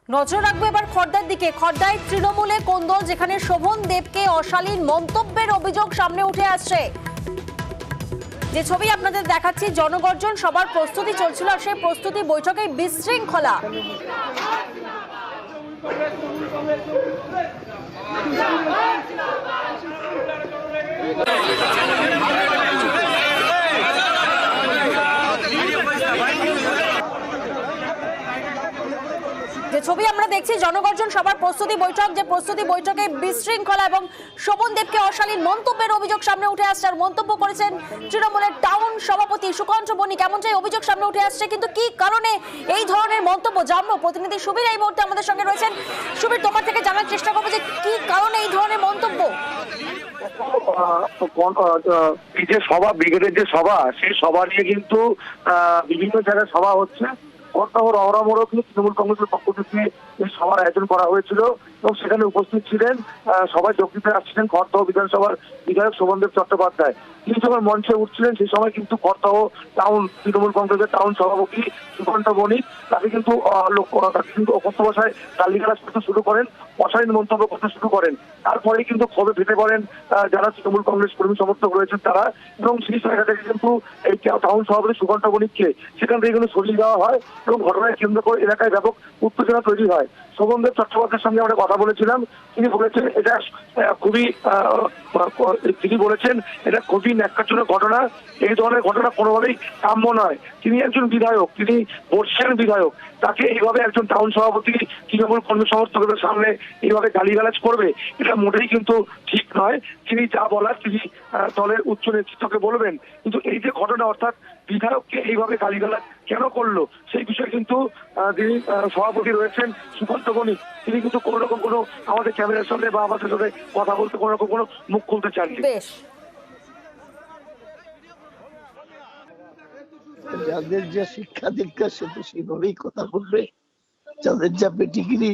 নজর রাখবো এবার খড়দার দিকে। খড়দায় তৃণমূলে কোন্দল, যেখানে শোভন দেবকে অশালীন মন্তব্যের অভিযোগ সামনে উঠে আসছে। যে ছবি আপনাদের দেখাচ্ছি, জনগর্জন সবার প্রস্তুতি চলছিল, আর সেই প্রস্তুতি বৈঠকে বিশৃঙ্খলা। যে ছবি আমরা দেখছি, জনগর্জন সবার প্রস্তুতি বৈঠক, যে প্রস্তুতি বৈঠকে বিশৃঙ্খলা এবং শোভন দেবকে অশালীন মন্তব্যের অভিযোগ সামনে উঠে আসছে। আর মন্তব্য করেছেন তৃণমূলের টাউন সভাপতি সুকণ্ঠ বণিক, এমনটাই অভিযোগ সামনে উঠে আসছে। কিন্তু কি কারণে এই ধরনের মন্তব্য জানবো, প্রতিনিধি সুবীর এই মুহূর্তে আমাদের সঙ্গে রয়েছেন। সুবীর, তোমার থেকে জানার চেষ্টা করবো যে কি কারণে এই ধরনের মন্তব্য। এই যে সভা, ব্রিগেডের যে সভা, সেই সভা নিয়ে কিন্তু বিভিন্ন জায়গায় সভা হচ্ছে। কর্তাহর অহরামোড়ও কিন্তু তৃণমূল কংগ্রেসের পক্ষ থেকে এই সভার আয়োজন করা হয়েছিল এবং সেখানে উপস্থিত ছিলেন, সবাই যোগ দিতে আসছিলেন খড়দহ বিধানসভার বিধায়ক শোভনদেব চট্টোপাধ্যায়। তিনি যখন মঞ্চে উঠছিলেন সেই সময় কিন্তু খড়দহ টাউন তৃণমূল কংগ্রেসের টাউন সভাপতি সুকণ্ঠ বণিক তাকে কিন্তু অকথ্য ভাষায় গালিগালাজ করতে শুরু করেন, অশালীন মন্তব্য করতে শুরু করেন। তারপরেই কিন্তু ক্ষোভে ফেটে পড়েন যারা তৃণমূল কংগ্রেস কর্মী সমর্থক রয়েছেন তারা, এবং সেই জায়গা থেকে কিন্তু এই টাউন সভাপতি সুকণ্ঠ বণিককে সেখান থেকে কিন্তু সরিয়ে দেওয়া হয় এবং ঘটনায় কেন্দ্র করে এলাকায় ব্যাপক উত্তেজনা তৈরি হয়। শোভনদেব চট্টোপাধ্যায়ের সঙ্গে আমরা কথা বলেছিলাম, তিনি বলেছেন এটা খুবই ন্যাক্কারজনক ঘটনা। এই ধরনের ঘটনা কোনোভাবেই কাম্য নয়। তিনি একজন বিধায়ক, তিনি বর্ষিয়ান বিধায়ক, তাকে এইভাবে একজন টাউন সভাপতি তৃণমূল কর্মী সমর্থকদের সামনে এইভাবে গালিগালাজ করবে, এটা মোটেই কিন্তু ঠিক নয়। তিনি যা বলার তিনি দলের উচ্চ নেতৃত্বকে বলবেন, কিন্তু এই যে ঘটনা, অর্থাৎ বিধায়ককে এইভাবে গালিগালাজ কেন করলো সেই বিষয়ে কিন্তু যিনি সভাপতি রয়েছেন সুকণ্ঠ বণিক, তিনি কিন্তু কোনো রকম কোনো আমাদের ক্যামেরার সামনে বা আমাদের সাথে কথা বলতে কোনো রকম কোনো মুখ খুলতে চাননি। যাদের যা শিক্ষা দীক্ষা সে তো সেইভাবেই কথা বলবে, যাদের যা পেটিগিরি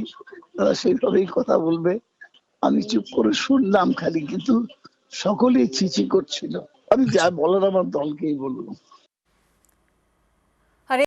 তারা সেইভাবেই কথা বলবে। আমি চুপ করে শুনলাম খালি, কিন্তু সকলেই ছিছি করছিল। আমি যা বলার আমার দলকেই বলবো।